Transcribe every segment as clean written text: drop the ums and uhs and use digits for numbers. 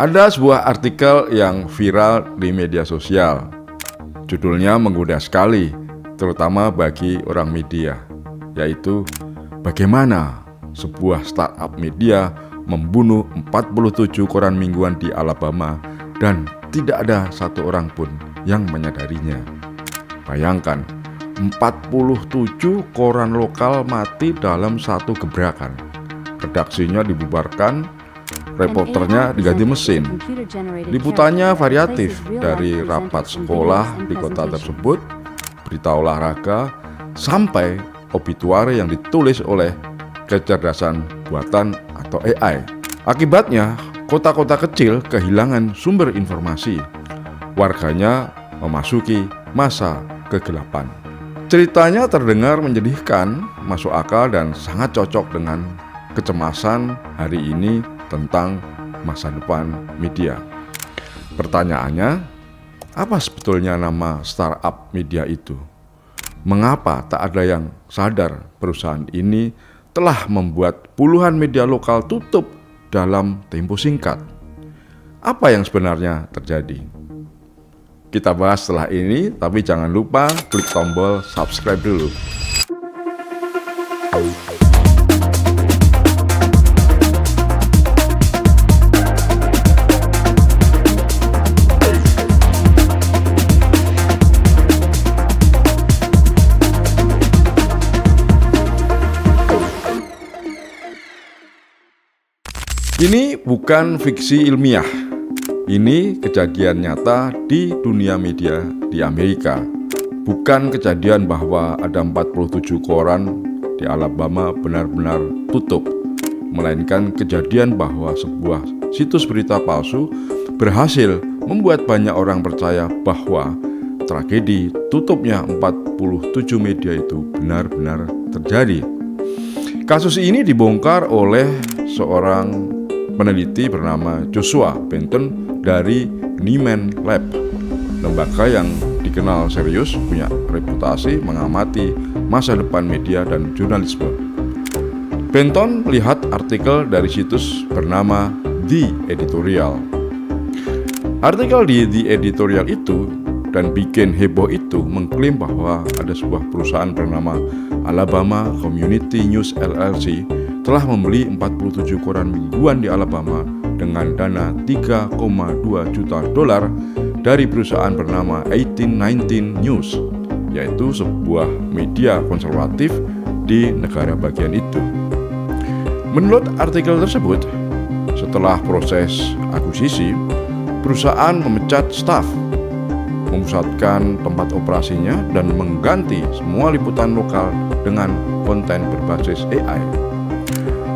Ada sebuah artikel yang viral di media sosial. Judulnya menggoda sekali, terutama bagi orang media, yaitu bagaimana sebuah startup media membunuh 47 koran mingguan di Alabama dan tidak ada satu orang pun yang menyadarinya. Bayangkan, 47 koran lokal mati dalam satu gebrakan. Redaksinya dibubarkan, reporternya diganti mesin. Liputannya variatif, dari rapat sekolah di kota tersebut, berita olahraga, sampai obituari yang ditulis oleh kecerdasan buatan atau AI. Akibatnya, kota-kota kecil kehilangan sumber informasi. Warganya memasuki masa kegelapan. Ceritanya terdengar menyedihkan, masuk akal, dan sangat cocok dengan kecemasan hari ini tentang masa depan media. Pertanyaannya, apa sebetulnya nama startup media itu? Mengapa tak ada yang sadar perusahaan ini telah membuat puluhan media lokal tutup dalam tempo singkat? Apa yang sebenarnya terjadi? Kita bahas setelah ini, tapi jangan lupa klik tombol subscribe dulu. Ini bukan fiksi ilmiah. Ini kejadian nyata di dunia media di Amerika. Bukan kejadian bahwa ada 47 koran di Alabama benar-benar tutup, melainkan kejadian bahwa sebuah situs berita palsu berhasil membuat banyak orang percaya bahwa tragedi tutupnya 47 media itu benar-benar terjadi. Kasus ini dibongkar oleh seorang peneliti bernama Joshua Benton dari Nieman Lab, lembaga yang dikenal serius, punya reputasi mengamati masa depan media dan jurnalisme. Benton melihat artikel dari situs bernama The Editorial. Artikel di The Editorial itu dan bikin heboh itu mengklaim bahwa ada sebuah perusahaan bernama Alabama Community News LLC telah membeli 47 koran mingguan di Alabama dengan dana $3,2 juta dari perusahaan bernama 1819 News, yaitu sebuah media konservatif di negara bagian itu. Menurut artikel tersebut, setelah proses akuisisi, perusahaan memecat staf, memusatkan tempat operasinya, dan mengganti semua liputan lokal dengan konten berbasis AI.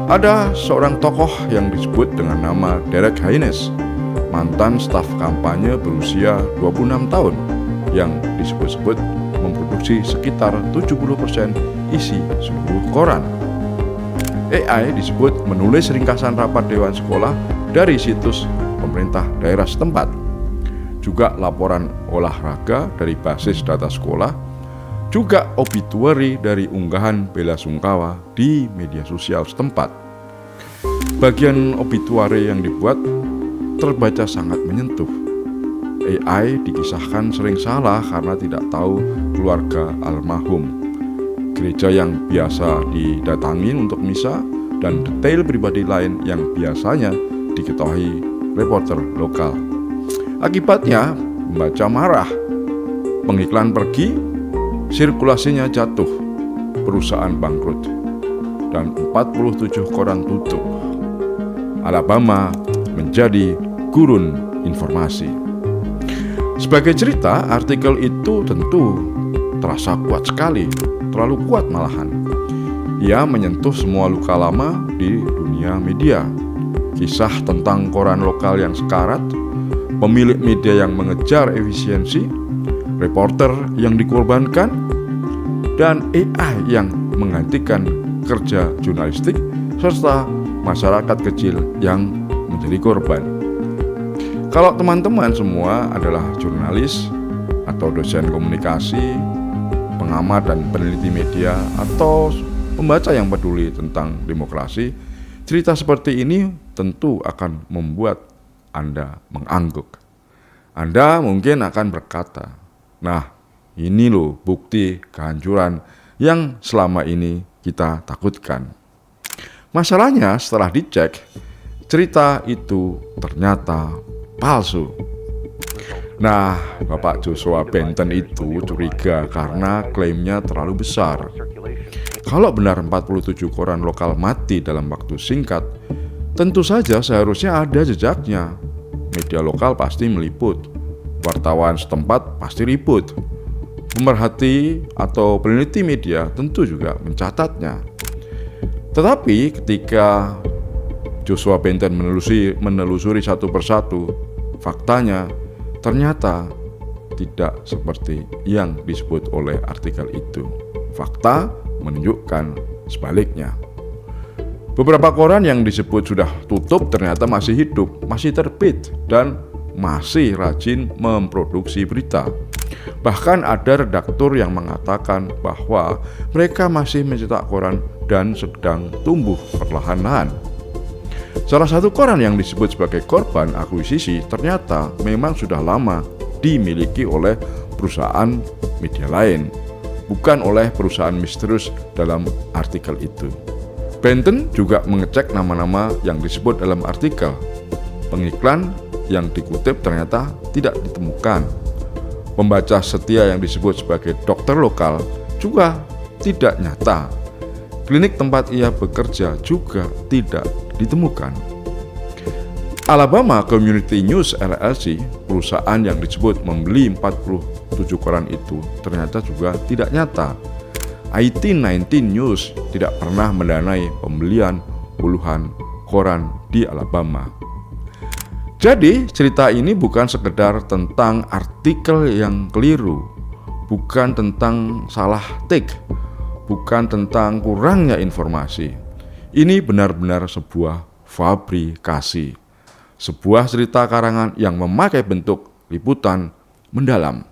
Ada seorang tokoh yang disebut dengan nama Derek Haynes, mantan staf kampanye berusia 26 tahun, yang disebut-sebut memproduksi sekitar 70% isi seluruh koran. AI disebut menulis ringkasan rapat dewan sekolah dari situs pemerintah daerah setempat, juga laporan olahraga dari basis data sekolah, juga obituari dari unggahan bela sungkawa di media sosial setempat. Bagian obituari yang dibuat terbaca sangat menyentuh. AI dikisahkan sering salah karena tidak tahu keluarga almarhum, gereja yang biasa didatangi untuk misa, dan detail pribadi lain yang biasanya diketahui reporter lokal. Akibatnya, pembaca marah, pengiklan pergi, sirkulasinya jatuh, perusahaan bangkrut, dan 47 koran tutup. Alabama menjadi gurun informasi. Sebagai cerita, artikel itu tentu terasa kuat sekali, terlalu kuat malahan. Ia menyentuh semua luka lama di dunia media. Kisah tentang koran lokal yang sekarat, pemilik media yang mengejar efisiensi, reporter yang dikorbankan, dan AI yang menggantikan kerja jurnalistik, serta masyarakat kecil yang menjadi korban. Kalau teman-teman semua adalah jurnalis atau dosen komunikasi, pengamat dan peneliti media, atau pembaca yang peduli tentang demokrasi, cerita seperti ini tentu akan membuat Anda mengangguk. Anda mungkin akan berkata, nah ini loh bukti kehancuran yang selama ini kita takutkan. Masalahnya setelah dicek, cerita itu ternyata palsu. Nah, Bapak Joshua Benton itu curiga karena klaimnya terlalu besar. Kalau benar 47 koran lokal mati dalam waktu singkat, tentu saja seharusnya ada jejaknya. Media lokal pasti meliput, wartawan setempat pasti liput, pemerhati atau peneliti media tentu juga mencatatnya. Tetapi ketika Joshua Benton menelusuri satu persatu, faktanya ternyata tidak seperti yang disebut oleh artikel itu. Fakta menunjukkan sebaliknya. Beberapa koran yang disebut sudah tutup ternyata masih hidup, masih terbit, dan masih rajin memproduksi berita. Bahkan ada redaktur yang mengatakan bahwa mereka masih mencetak koran dan sedang tumbuh perlahan-lahan. Salah satu koran yang disebut sebagai korban akuisisi ternyata memang sudah lama dimiliki oleh perusahaan media lain, bukan oleh perusahaan misterius dalam artikel itu. Benton juga mengecek nama-nama yang disebut dalam artikel. Pengiklan yang dikutip ternyata tidak ditemukan. Pembaca setia yang disebut sebagai dokter lokal juga tidak nyata. Klinik tempat ia bekerja juga tidak ditemukan. Alabama Community News LLC, perusahaan yang disebut membeli 47 koran itu, ternyata juga tidak nyata. IT19 News tidak pernah mendanai pembelian puluhan koran di Alabama. Jadi cerita ini bukan sekedar tentang artikel yang keliru, bukan tentang salah tik, bukan tentang kurangnya informasi. Ini benar-benar sebuah fabrikasi, sebuah cerita karangan yang memakai bentuk liputan mendalam.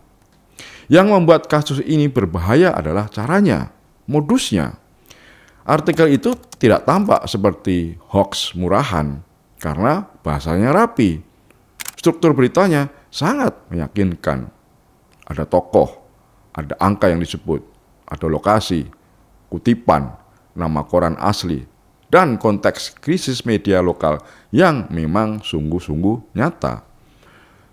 Yang membuat kasus ini berbahaya adalah caranya, modusnya. Artikel itu tidak tampak seperti hoax murahan karena bahasanya rapi. Struktur beritanya sangat meyakinkan. Ada tokoh, ada angka yang disebut, ada lokasi, kutipan, nama koran asli, dan konteks krisis media lokal yang memang sungguh-sungguh nyata.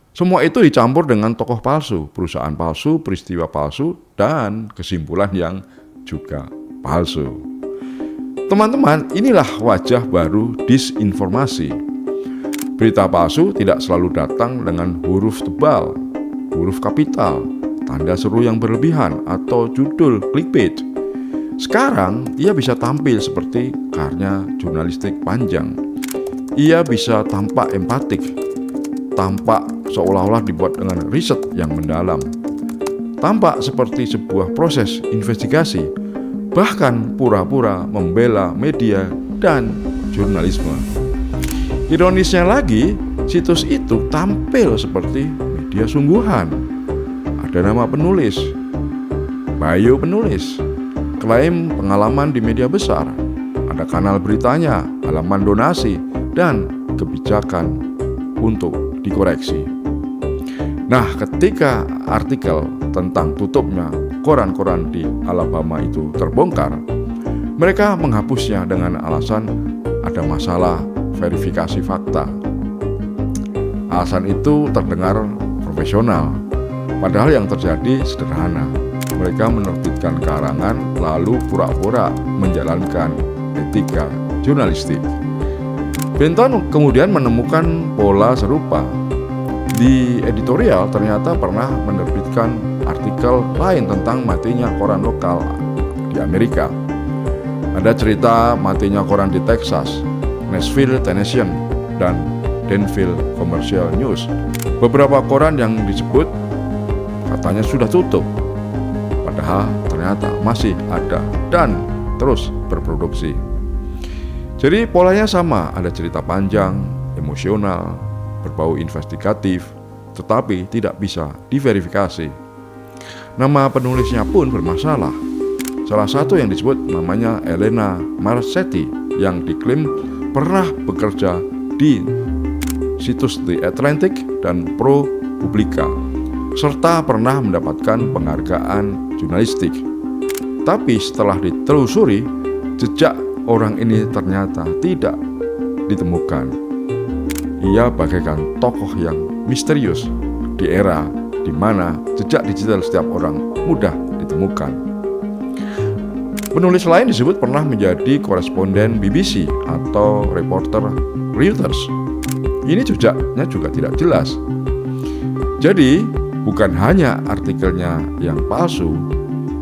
Semua itu dicampur dengan tokoh palsu, perusahaan palsu, peristiwa palsu, dan kesimpulan yang juga palsu. Teman-teman, inilah wajah baru disinformasi. Berita palsu tidak selalu datang dengan huruf tebal, huruf kapital, tanda seru yang berlebihan, atau judul clickbait. Sekarang, ia bisa tampil seperti karya jurnalistik panjang. Ia bisa tampak empatik, tampak seolah-olah dibuat dengan riset yang mendalam, tampak seperti sebuah proses investigasi, bahkan pura-pura membela media dan jurnalisme. Ironisnya lagi, situs itu tampil seperti media sungguhan. Ada nama penulis, bio penulis, klaim pengalaman di media besar, ada kanal beritanya, halaman donasi, dan kebijakan untuk dikoreksi. Nah, ketika artikel tentang tutupnya koran-koran di Alabama itu terbongkar, mereka menghapusnya dengan alasan ada masalah verifikasi fakta. Alasan itu terdengar profesional, padahal yang terjadi sederhana. Mereka menerbitkan karangan lalu pura-pura menjalankan etika jurnalistik. Benton kemudian menemukan pola serupa. Di editorial ternyata pernah menerbitkan artikel lain tentang matinya koran lokal di Amerika. Ada cerita matinya koran di Texas, Nashville, Tennessee, dan Danville Commercial News. Beberapa koran yang disebut katanya sudah tutup, padahal ternyata masih ada dan terus berproduksi. Jadi polanya sama, ada cerita panjang, emosional, berbau investigatif, tetapi tidak bisa diverifikasi. Nama penulisnya pun bermasalah. Salah satu yang disebut namanya Elena Marchetti yang diklaim pernah bekerja di situs The Atlantic dan ProPublica, serta pernah mendapatkan penghargaan jurnalistik. Tapi setelah ditelusuri, jejak orang ini ternyata tidak ditemukan. Ia bagaikan tokoh yang misterius di era di mana jejak digital setiap orang mudah ditemukan. Penulis lain disebut pernah menjadi koresponden BBC atau reporter Reuters. Ini jejaknya juga tidak jelas. Jadi, bukan hanya artikelnya yang palsu,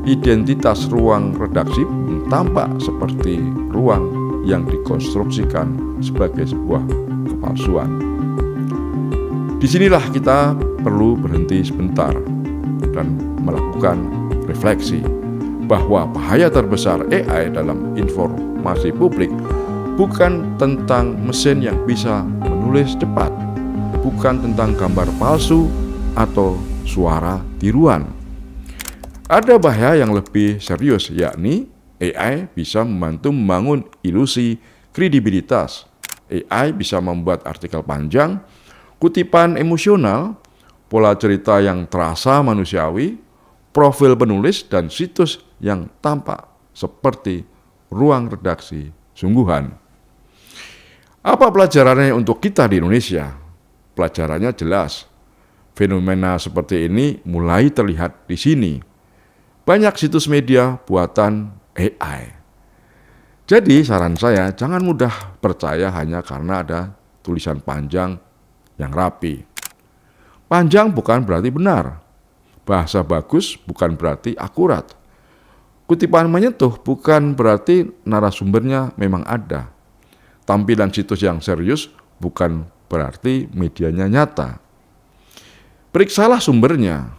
identitas ruang redaksi tampak seperti ruang yang dikonstruksikan sebagai sebuah kepalsuan. Disinilah kita perlu berhenti sebentar dan melakukan refleksi bahwa bahaya terbesar AI dalam informasi publik bukan tentang mesin yang bisa menulis cepat, bukan tentang gambar palsu atau suara tiruan. Ada bahaya yang lebih serius, yakni AI bisa membantu membangun ilusi kredibilitas. AI bisa membuat artikel panjang, kutipan emosional, pola cerita yang terasa manusiawi, profil penulis, dan situs yang tampak seperti ruang redaksi sungguhan. Apa pelajarannya untuk kita di Indonesia? Pelajarannya jelas. Fenomena seperti ini mulai terlihat di sini. Banyak situs media buatan AI. Jadi saran saya, jangan mudah percaya hanya karena ada tulisan panjang yang rapi. Panjang bukan berarti benar. Bahasa bagus bukan berarti akurat. Kutipan menyentuh bukan berarti narasumbernya memang ada. Tampilan situs yang serius bukan berarti medianya nyata. Periksalah sumbernya.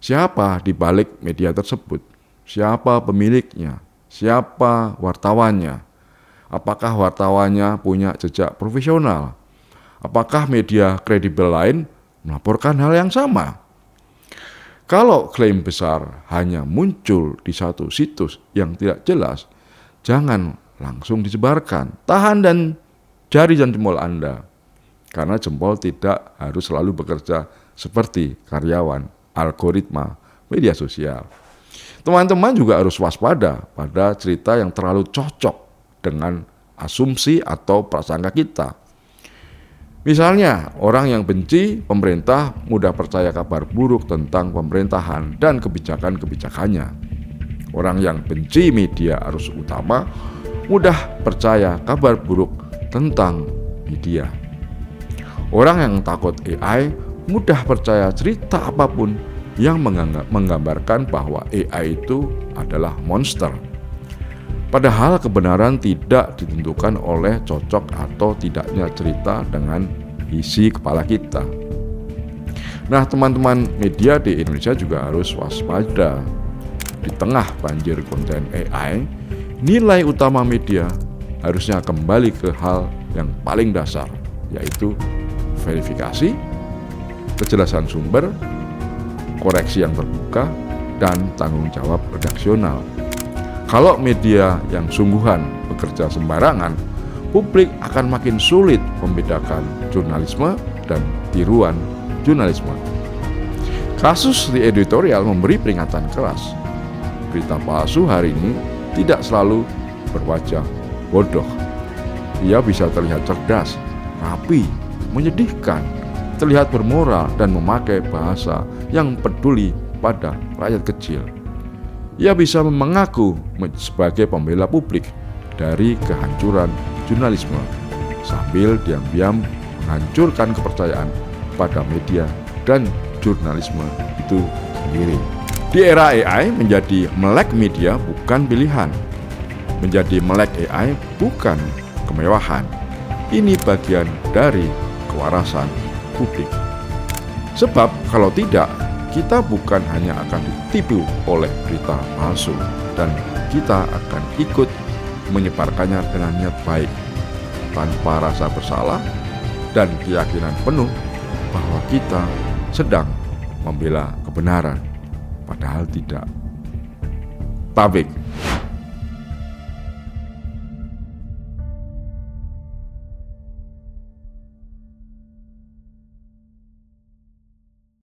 Siapa di balik media tersebut? Siapa pemiliknya? Siapa wartawannya? Apakah wartawannya punya jejak profesional? Apakah media kredibel lain melaporkan hal yang sama? Kalau klaim besar hanya muncul di satu situs yang tidak jelas, jangan langsung disebarkan. Tahan dan jari dan jempol Anda, karena jempol tidak harus selalu bekerja seperti karyawan algoritma media sosial. Teman-teman juga harus waspada pada cerita yang terlalu cocok dengan asumsi atau prasangka kita. Misalnya, orang yang benci pemerintah mudah percaya kabar buruk tentang pemerintahan dan kebijakan-kebijakannya. Orang yang benci media arus utama mudah percaya kabar buruk tentang media. Orang yang takut AI mudah percaya cerita apapun yang menggambarkan bahwa AI itu adalah monster. Padahal kebenaran tidak ditentukan oleh cocok atau tidaknya cerita dengan isi kepala kita. Nah, teman-teman media di Indonesia juga harus waspada. Di tengah banjir konten AI, nilai utama media harusnya kembali ke hal yang paling dasar, yaitu verifikasi, kejelasan sumber, koreksi yang terbuka, dan tanggung jawab redaksional. Kalau media yang sungguhan bekerja sembarangan, publik akan makin sulit membedakan jurnalisme dan tiruan jurnalisme. Kasus The Editorial memberi peringatan keras. Berita palsu hari ini tidak selalu berwajah bodoh. Ia bisa terlihat cerdas, rapi, menyedihkan, terlihat bermoral, dan memakai bahasa yang peduli pada rakyat kecil. Ia bisa mengaku sebagai pembela publik dari kehancuran jurnalisme, sambil diam-diam menghancurkan kepercayaan pada media dan jurnalisme itu sendiri. Di era AI, menjadi melek media bukan pilihan. Menjadi melek AI bukan kemewahan. Ini bagian dari kewarasan publik. Sebab kalau tidak, kita bukan hanya akan ditipu oleh berita palsu, dan kita akan ikut menyebarkannya dengan niat baik, tanpa rasa bersalah dan keyakinan penuh bahwa kita sedang membela kebenaran, padahal tidak. Tabik.